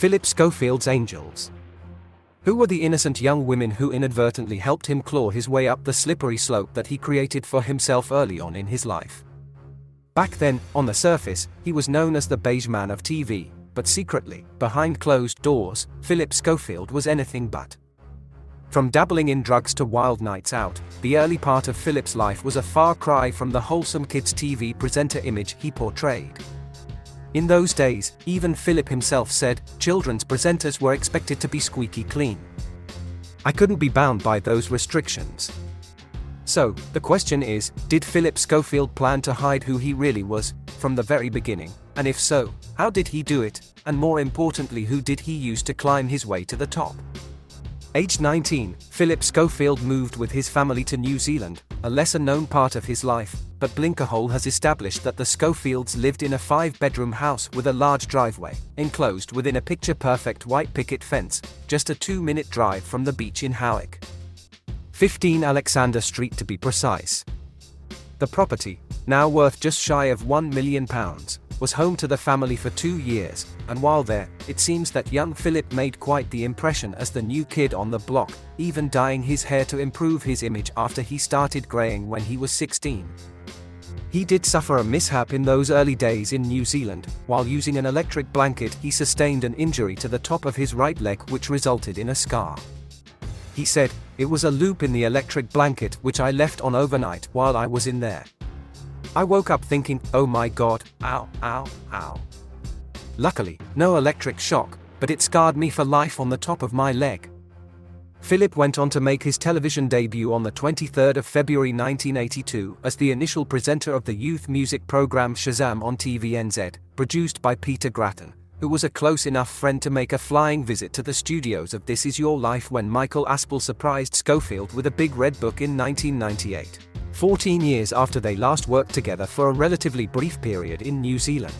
Phillip Schofield's Angels. Who were the innocent young women who inadvertently helped him claw his way up the slippery slope that he created for himself early on in his life? Back then, on the surface, he was known as the beige man of TV, but secretly, behind closed doors, Phillip Schofield was anything but. From dabbling in drugs to wild nights out, the early part of Phillip's life was a far cry from the wholesome kids' TV presenter image he portrayed. In those days, even Phillip himself said, children's presenters were expected to be squeaky clean. I couldn't be bound by those restrictions. So, the question is, did Phillip Schofield plan to hide who he really was, from the very beginning, and if so, how did he do it, and more importantly who did he use to climb his way to the top? Aged 19, Phillip Schofield moved with his family to New Zealand, a lesser-known part of his life, but Blinkerhole has established that the Schofields lived in a 5-bedroom house with a large driveway, enclosed within a picture-perfect white picket fence, just a 2-minute drive from the beach in Howick. 15 Alexander Street to be precise. The property, now worth just shy of £1 million, was home to the family for 2 years, and while there, it seems that young Phillip made quite the impression as the new kid on the block, even dyeing his hair to improve his image after he started greying when he was 16. He did suffer a mishap in those early days in New Zealand. While using an electric blanket, he sustained an injury to the top of his right leg which resulted in a scar. He said, "It was a loop in the electric blanket which I left on overnight while I was in there. I woke up thinking, oh my god, ow, ow, ow. Luckily, no electric shock, but it scarred me for life on the top of my leg." Phillip went on to make his television debut on the 23rd of February 1982 as the initial presenter of the youth music program Shazam on TVNZ, produced by Peter Grattan, who was a close enough friend to make a flying visit to the studios of This Is Your Life when Michael Aspel surprised Schofield with a big red book in 1998, 14 years after they last worked together for a relatively brief period in New Zealand.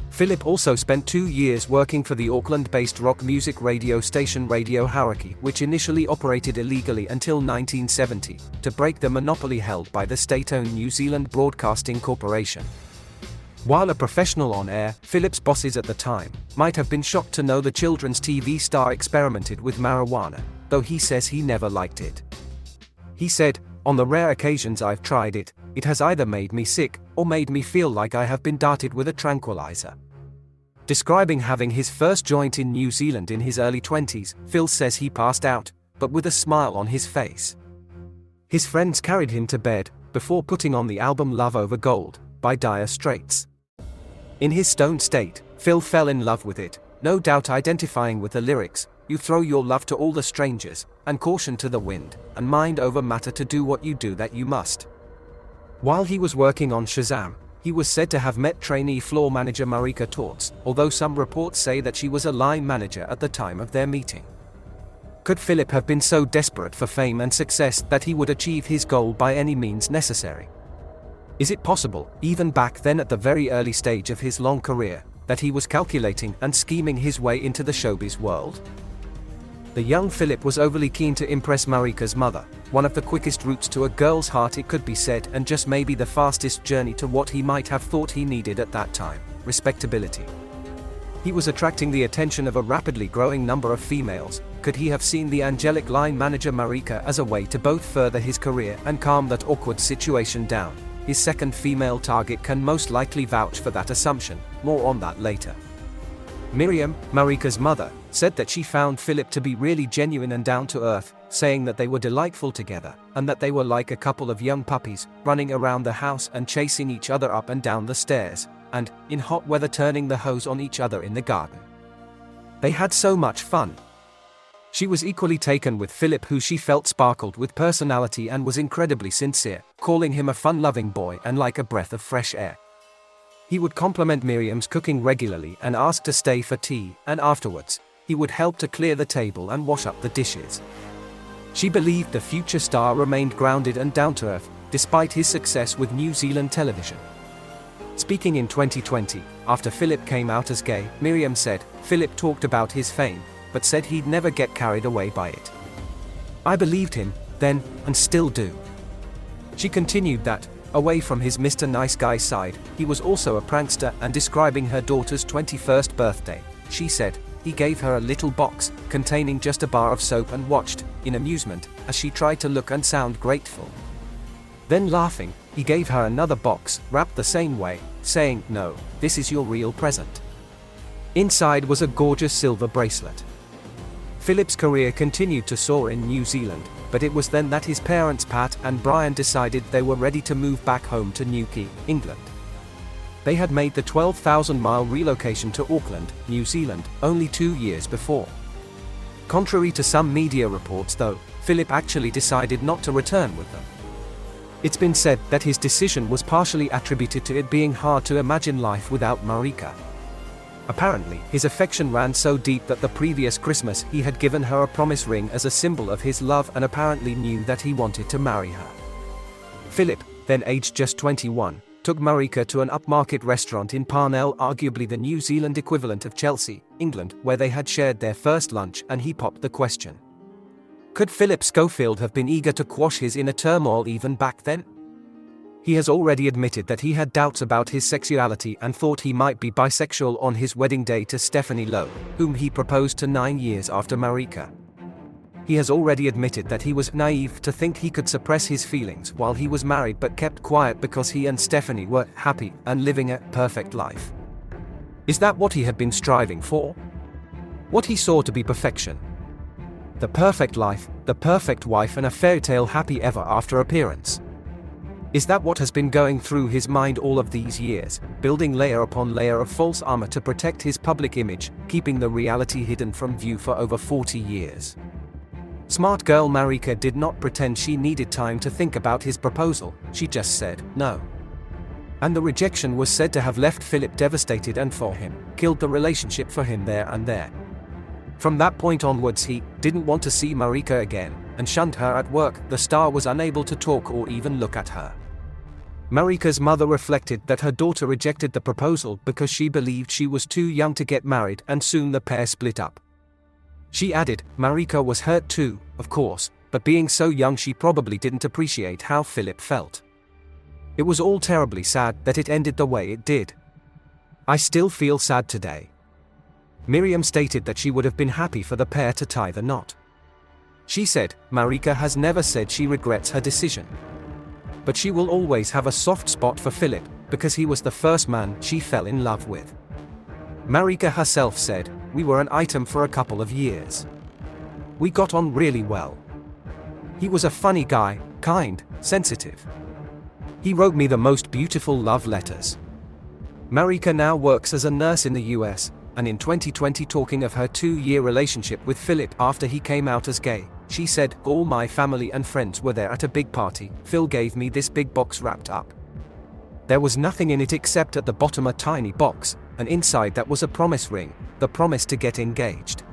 Phillip also spent 2 years working for the Auckland-based rock music radio station Radio Hauraki, which initially operated illegally until 1970, to break the monopoly held by the state-owned New Zealand Broadcasting Corporation. While a professional on air, Phillip's bosses at the time might have been shocked to know the children's TV star experimented with marijuana, though he says he never liked it. He said, "On the rare occasions I've tried it, it has either made me sick or made me feel like I have been darted with a tranquilizer." Describing having his first joint in New Zealand in his early 20s, Phil says he passed out, but with a smile on his face. His friends carried him to bed, before putting on the album Love Over Gold, by Dire Straits. In his stoned state, Phil fell in love with it, no doubt identifying with the lyrics, "You throw your love to all the strangers, and caution to the wind, and mind over matter to do what you do that you must." While he was working on Shazam, he was said to have met trainee floor manager Marika Tortz, although some reports say that she was a line manager at the time of their meeting. Could Phillip have been so desperate for fame and success that he would achieve his goal by any means necessary? Is it possible, even back then at the very early stage of his long career, that he was calculating and scheming his way into the showbiz world? The young Phillip was overly keen to impress Marika's mother, one of the quickest routes to a girl's heart it could be said, and just maybe the fastest journey to what he might have thought he needed at that time, respectability. He was attracting the attention of a rapidly growing number of females. Could he have seen the angelic line manager Marika as a way to both further his career and calm that awkward situation down? His second female target can most likely vouch for that assumption, more on that later. Miriam, Marika's mother, said that she found Phillip to be really genuine and down to earth, saying that they were delightful together, and that they were like a couple of young puppies, running around the house and chasing each other up and down the stairs, and, in hot weather, turning the hose on each other in the garden. They had so much fun. She was equally taken with Phillip, who she felt sparkled with personality and was incredibly sincere, calling him a fun-loving boy and like a breath of fresh air. He would compliment Miriam's cooking regularly and ask to stay for tea, and afterwards, he would help to clear the table and wash up the dishes. She believed the future star remained grounded and down to earth, despite his success with New Zealand television. Speaking in 2020, after Phillip came out as gay, Miriam said, "Phillip talked about his fame, but said he'd never get carried away by it. I believed him, then, and still do." She continued that, away from his Mr. Nice Guy side, he was also a prankster, and describing her daughter's 21st birthday, she said, he gave her a little box, containing just a bar of soap and watched, in amusement, as she tried to look and sound grateful. Then laughing, he gave her another box, wrapped the same way, saying, "No, this is your real present." Inside was a gorgeous silver bracelet. Philip's career continued to soar in New Zealand, but it was then that his parents Pat and Brian decided they were ready to move back home to Newquay, England. They had made the 12,000-mile relocation to Auckland, New Zealand, only 2 years before. Contrary to some media reports though, Philip actually decided not to return with them. It's been said that his decision was partially attributed to it being hard to imagine life without Marika. Apparently, his affection ran so deep that the previous Christmas he had given her a promise ring as a symbol of his love and apparently knew that he wanted to marry her. Philip, then aged just 21, took Marika to an upmarket restaurant in Parnell, arguably the New Zealand equivalent of Chelsea, England, where they had shared their first lunch, and he popped the question. Could Phillip Schofield have been eager to quash his inner turmoil even back then? He has already admitted that he had doubts about his sexuality and thought he might be bisexual on his wedding day to Stephanie Lowe, whom he proposed to 9 years after Marika. He has already admitted that he was naive to think he could suppress his feelings while he was married but kept quiet because he and Stephanie were happy and living a perfect life. Is that what he had been striving for? What he saw to be perfection? The perfect life, the perfect wife, and a fairytale happy ever after appearance. Is that what has been going through his mind all of these years, building layer upon layer of false armor to protect his public image, keeping the reality hidden from view for over 40 years? Smart girl Marika did not pretend she needed time to think about his proposal, she just said no. And the rejection was said to have left Philip devastated and for him, killed the relationship for him there and there. From that point onwards he didn't want to see Marika again, and shunned her at work. The star was unable to talk or even look at her. Marika's mother reflected that her daughter rejected the proposal because she believed she was too young to get married, and soon the pair split up. She added, Marika was hurt too, of course, but being so young she probably didn't appreciate how Philip felt. It was all terribly sad that it ended the way it did. I still feel sad today. Miriam stated that she would have been happy for the pair to tie the knot. She said, Marika has never said she regrets her decision. But she will always have a soft spot for Philip, because he was the first man she fell in love with. Marika herself said, we were an item for a couple of years. We got on really well. He was a funny guy, kind, sensitive. He wrote me the most beautiful love letters. Marika now works as a nurse in the US, and in 2020, talking of her 2-year relationship with Philip after he came out as gay, she said, all my family and friends were there at a big party. Phil gave me this big box wrapped up. There was nothing in it except at the bottom a tiny box, and inside that was a promise ring, the promise to get engaged.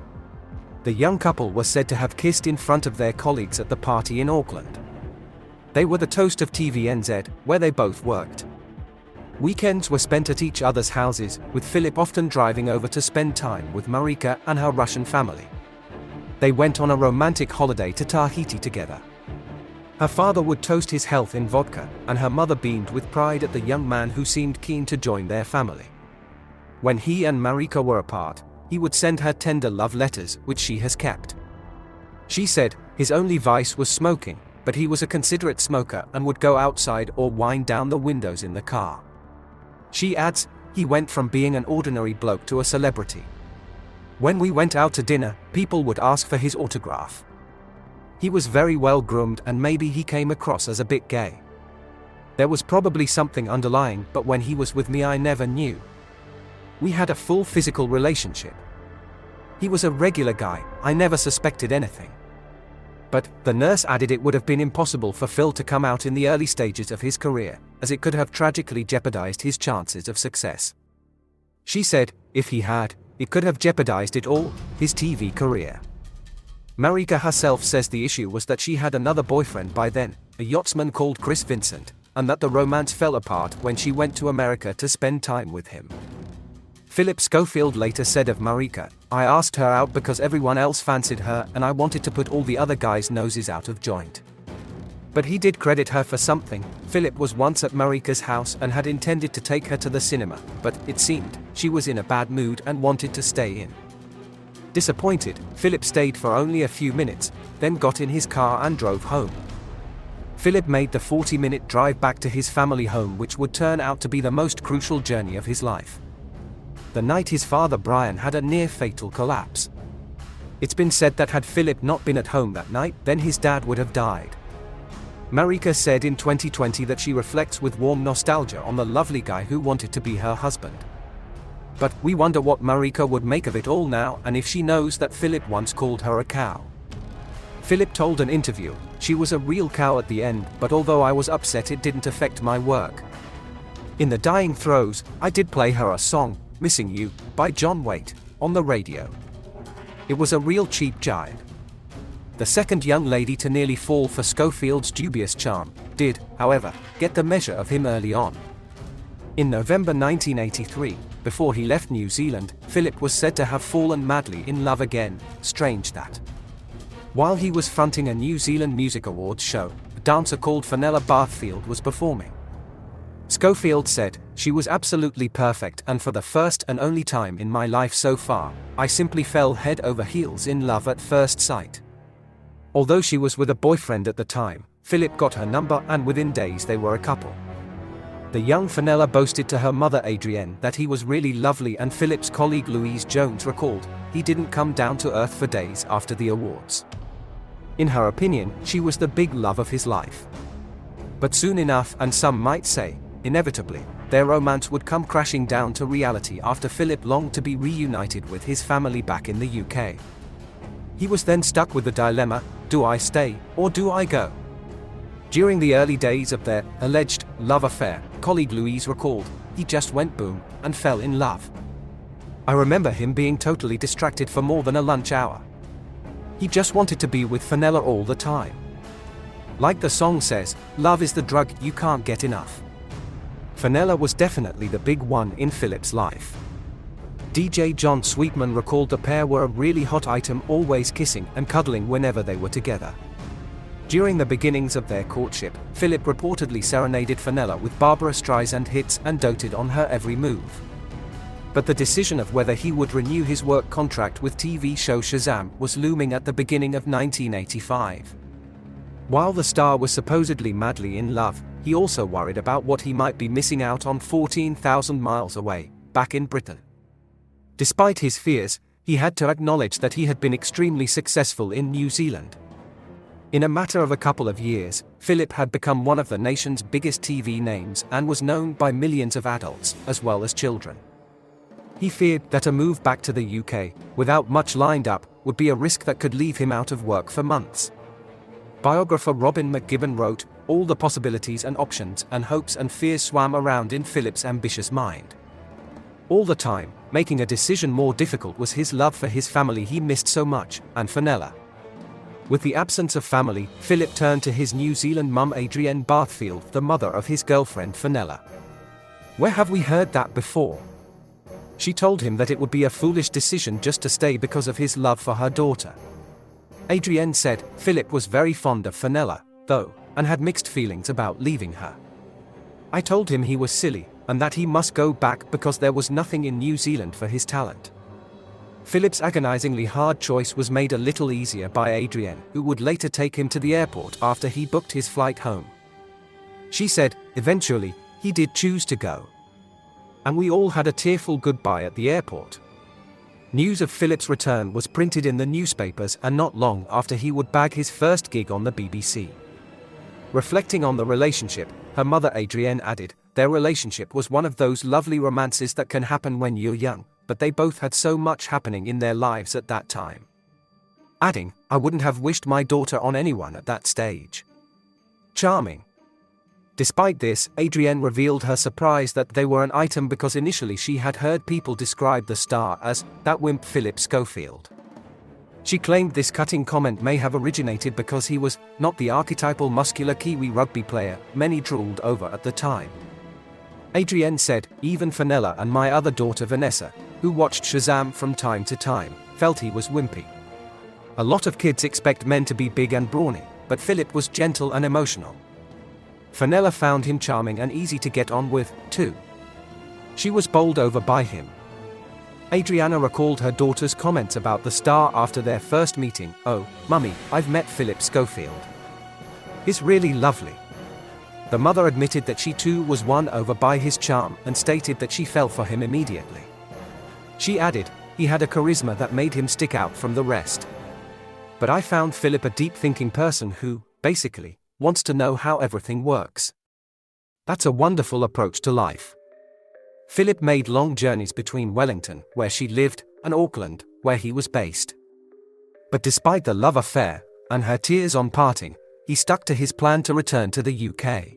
The young couple was said to have kissed in front of their colleagues at the party in Auckland. They were the toast of TVNZ, where they both worked. Weekends were spent at each other's houses, with Philip often driving over to spend time with Marika and her Russian family. They went on a romantic holiday to Tahiti together. Her father would toast his health in vodka, and her mother beamed with pride at the young man who seemed keen to join their family. When he and Marika were apart, he would send her tender love letters, which she has kept. She said, his only vice was smoking, but he was a considerate smoker and would go outside or wind down the windows in the car. She adds, he went from being an ordinary bloke to a celebrity. When we went out to dinner, people would ask for his autograph. He was very well groomed and maybe he came across as a bit gay. There was probably something underlying, but when he was with me I never knew. We had a full physical relationship. He was a regular guy, I never suspected anything. But, the nurse added, it would have been impossible for Phil to come out in the early stages of his career, as it could have tragically jeopardized his chances of success. She said, if he had, it could have jeopardized it all, his TV career. Marika herself says the issue was that she had another boyfriend by then, a yachtsman called Chris Vincent, and that the romance fell apart when she went to America to spend time with him. Phillip Schofield later said of Marika, I asked her out because everyone else fancied her and I wanted to put all the other guys' noses out of joint. But he did credit her for something. Philip was once at Marika's house and had intended to take her to the cinema, but, it seemed, she was in a bad mood and wanted to stay in. Disappointed, Phillip stayed for only a few minutes, then got in his car and drove home. Phillip made the 40-minute drive back to his family home, which would turn out to be the most crucial journey of his life. The night his father Brian had a near-fatal collapse. It's been said that had Phillip not been at home that night, then his dad would have died. Marika said in 2020 that she reflects with warm nostalgia on the lovely guy who wanted to be her husband. But we wonder what Marika would make of it all now, and if she knows that Phillip once called her a cow. Phillip told an interview, "She was a real cow at the end, but although I was upset, it didn't affect my work. In the dying throes, I did play her a song, Missing You, by John Waite, on the radio. It was a real cheap jibe." The second young lady to nearly fall for Schofield's dubious charm did, however, get the measure of him early on. In November 1983, before he left New Zealand, Phillip was said to have fallen madly in love again. Strange that. While he was fronting a New Zealand Music Awards show, a dancer called Fenella Barthfield was performing. Schofield said, "She was absolutely perfect, and for the first and only time in my life so far, I simply fell head over heels in love at first sight." Although she was with a boyfriend at the time, Phillip got her number and within days they were a couple. The young Fenella boasted to her mother Adrienne that he was really lovely, and Phillip's colleague Louise Jones recalled, "He didn't come down to earth for days after the awards." In her opinion, she was the big love of his life. But soon enough, and some might say, inevitably, their romance would come crashing down to reality after Phillip longed to be reunited with his family back in the UK. He was then stuck with the dilemma, do I stay, or do I go? During the early days of their alleged love affair, colleague Louise recalled, "He just went boom, and fell in love. I remember him being totally distracted for more than a lunch hour. He just wanted to be with Fenella all the time. Like the song says, love is the drug you can't get enough." Fenella was definitely the big one in Phillip's life. DJ John Sweetman recalled the pair were a really hot item, always kissing and cuddling whenever they were together. During the beginnings of their courtship, Phillip reportedly serenaded Fenella with Barbra Streisand hits and doted on her every move. But the decision of whether he would renew his work contract with TV show Shazam was looming at the beginning of 1985. While the star was supposedly madly in love, he also worried about what he might be missing out on 14,000 miles away, back in Britain. Despite his fears, he had to acknowledge that he had been extremely successful in New Zealand. In a matter of a couple of years, Phillip had become one of the nation's biggest TV names and was known by millions of adults, as well as children. He feared that a move back to the UK, without much lined up, would be a risk that could leave him out of work for months. Biographer Robin McGibbon wrote, "All the possibilities and options and hopes and fears swam around in Phillip's ambitious mind. All the time, making a decision more difficult was his love for his family he missed so much, and Fenella." With the absence of family, Phillip turned to his New Zealand mum Adrienne Barthfield, the mother of his girlfriend Fenella. "Where have we heard that before?" She told him that it would be a foolish decision just to stay because of his love for her daughter. Adrienne said, "Phillip was very fond of Fenella, though, and had mixed feelings about leaving her. I told him he was silly, and that he must go back because there was nothing in New Zealand for his talent." Phillip's agonizingly hard choice was made a little easier by Adrienne, who would later take him to the airport after he booked his flight home. She said, "Eventually, he did choose to go. And we all had a tearful goodbye at the airport." News of Phillip's return was printed in the newspapers, and not long after he would bag his first gig on the BBC. Reflecting on the relationship, her mother Adrienne added, "Their relationship was one of those lovely romances that can happen when you're young, but they both had so much happening in their lives at that time." Adding, "I wouldn't have wished my daughter on anyone at that stage." Charming. Despite this, Adrienne revealed her surprise that they were an item because initially she had heard people describe the star as that wimp Phillip Schofield. She claimed this cutting comment may have originated because he was not the archetypal muscular Kiwi rugby player many drooled over at the time. Adrienne said, "Even Fenella and my other daughter Vanessa, who watched Shazam from time to time, felt he was wimpy. A lot of kids expect men to be big and brawny, but Phillip was gentle and emotional. Fenella found him charming and easy to get on with, too. She was bowled over by him. Adriana recalled her daughter's comments about the star after their first meeting. "Oh, Mummy, I've met Phillip Schofield. He's really lovely." The mother admitted that she too was won over by his charm and stated that she fell for him immediately. She added, "He had a charisma that made him stick out from the rest. But I found Phillip a deep-thinking person who, basically, wants to know how everything works. That's a wonderful approach to life." Phillip made long journeys between Wellington, where she lived, and Auckland, where he was based. But despite the love affair, and her tears on parting, he stuck to his plan to return to the UK.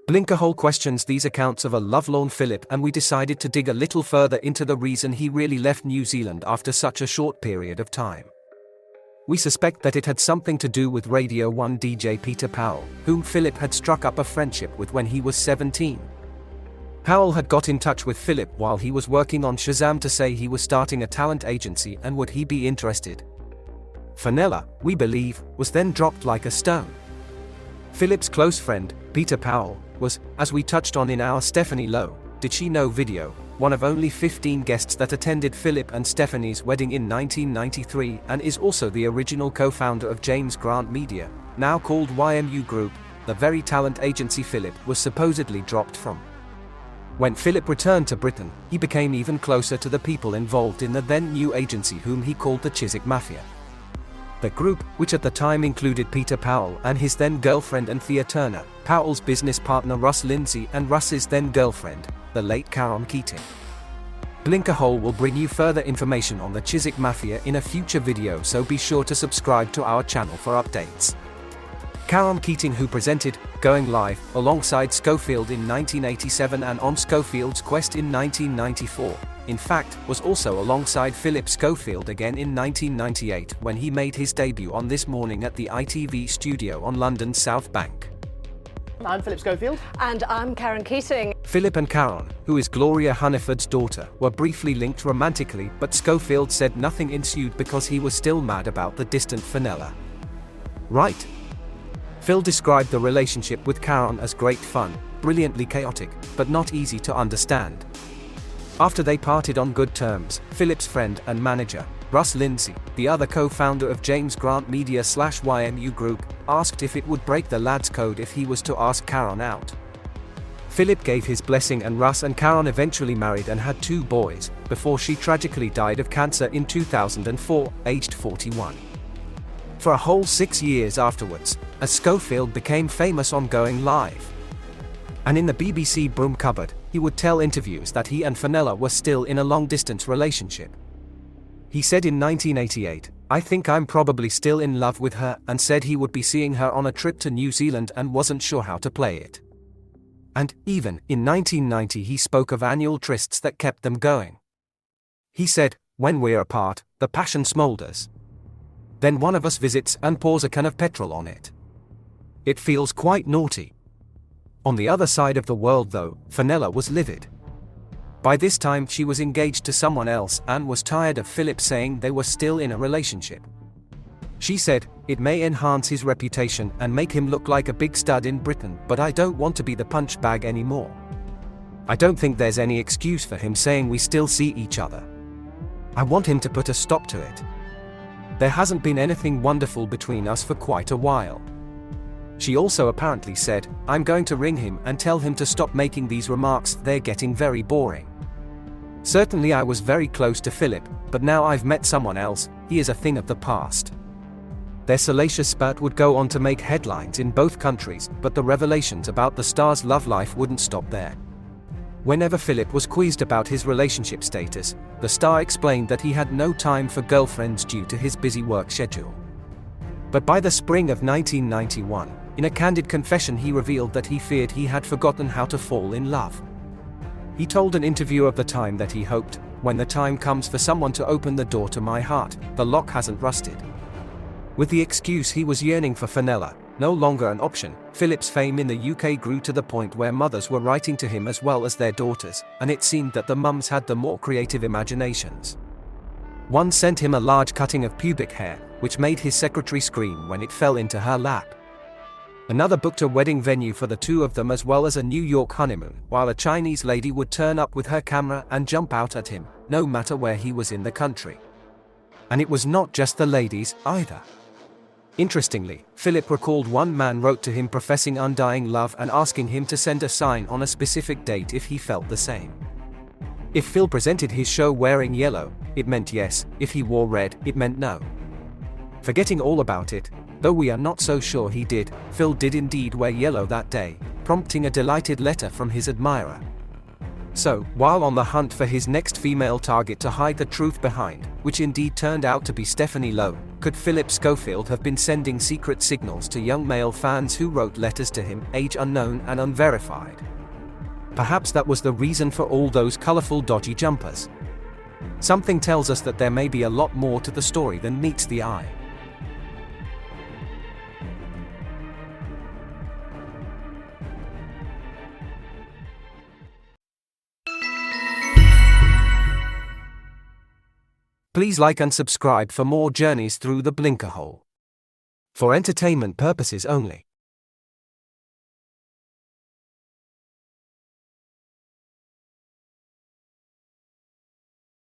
Blinkerhole questions these accounts of a lovelorn Phillip, and we decided to dig a little further into the reason he really left New Zealand after such a short period of time. We suspect that it had something to do with Radio 1 DJ Peter Powell, whom Phillip had struck up a friendship with when he was 17. Powell had got in touch with Phillip while he was working on Shazam to say he was starting a talent agency and would he be interested. Fenella, we believe, was then dropped like a stone. Phillip's close friend, Peter Powell, was, as we touched on in our Stephanie Lowe, Did She Know video, one of only 15 guests that attended Phillip and Stephanie's wedding in 1993 and is also the original co-founder of James Grant Media, now called YMU Group, the very talent agency Phillip was supposedly dropped from. When Phillip returned to Britain, he became even closer to the people involved in the then new agency whom he called the Chiswick Mafia. The group, which at the time included Peter Powell and his then girlfriend Anthea Turner, Powell's business partner Russ Lindsay and Russ's then girlfriend, the late Karen Keating. Blinkerhole will bring you further information on the Chiswick Mafia in a future video, so be sure to subscribe to our channel for updates. Karen Keating, who presented Going Live alongside Schofield in 1987 and on Schofield's Quest in 1994, in fact, was also alongside Phillip Schofield again in 1998 when he made his debut on This Morning at the ITV studio on London's South Bank. I'm Phillip Schofield. And I'm Karen Keating. Phillip and Karen, who is Gloria Hunniford's daughter, were briefly linked romantically, but Schofield said nothing ensued because he was still mad about the distant Fenella. Right. Phil described the relationship with Karen as great fun, brilliantly chaotic, but not easy to understand. After they parted on good terms, Phillip's friend and manager, Russ Lindsay, the other co-founder of James Grant Media / YMU Group, asked if it would break the lad's code if he was to ask Karen out. Phillip gave his blessing and Russ and Karen eventually married and had 2 boys, before she tragically died of cancer in 2004, aged 41. For a whole 6 years afterwards, as Schofield became famous on Going Live. And in the BBC broom cupboard, he would tell interviews that he and Fenella were still in a long-distance relationship. He said in 1988, "I think I'm probably still in love with her," and said he would be seeing her on a trip to New Zealand and wasn't sure how to play it. And, even, in 1990 he spoke of annual trysts that kept them going. He said, "When we're apart, the passion smoulders. Then one of us visits and pours a can of petrol on it. It feels quite naughty." On the other side of the world though, Fenella was livid. By this time she was engaged to someone else and was tired of Phillip saying they were still in a relationship. She said, "It may enhance his reputation and make him look like a big stud in Britain, but I don't want to be the punch bag anymore. I don't think there's any excuse for him saying we still see each other. I want him to put a stop to it. There hasn't been anything wonderful between us for quite a while." She also apparently said, "I'm going to ring him and tell him to stop making these remarks, they're getting very boring. Certainly I was very close to Phillip, but now I've met someone else, he is a thing of the past." Their salacious spat would go on to make headlines in both countries, but the revelations about the star's love life wouldn't stop there. Whenever Phillip was quizzed about his relationship status, the star explained that he had no time for girlfriends due to his busy work schedule. But by the spring of 1991, in a candid confession he revealed that he feared he had forgotten how to fall in love. He told an interviewer of the time that he hoped, "When the time comes for someone to open the door to my heart, the lock hasn't rusted." With the excuse he was yearning for Fenella, no longer an option, Phillip's fame in the UK grew to the point where mothers were writing to him as well as their daughters, and it seemed that the mums had the more creative imaginations. One sent him a large cutting of pubic hair, which made his secretary scream when it fell into her lap. Another booked a wedding venue for the two of them as well as a New York honeymoon, while a Chinese lady would turn up with her camera and jump out at him, no matter where he was in the country. And it was not just the ladies, either. Interestingly, Phillip recalled one man wrote to him professing undying love and asking him to send a sign on a specific date if he felt the same. If Phil presented his show wearing yellow, it meant yes; if he wore red, it meant no. Forgetting all about it, though we are not so sure he did, Phil did indeed wear yellow that day, prompting a delighted letter from his admirer. So, while on the hunt for his next female target to hide the truth behind, which indeed turned out to be Stephanie Lowe, could Phillip Schofield have been sending secret signals to young male fans who wrote letters to him, age unknown and unverified? Perhaps that was the reason for all those colorful dodgy jumpers. Something tells us that there may be a lot more to the story than meets the eye. Please like and subscribe for more journeys through the Blinkerhole. For entertainment purposes only.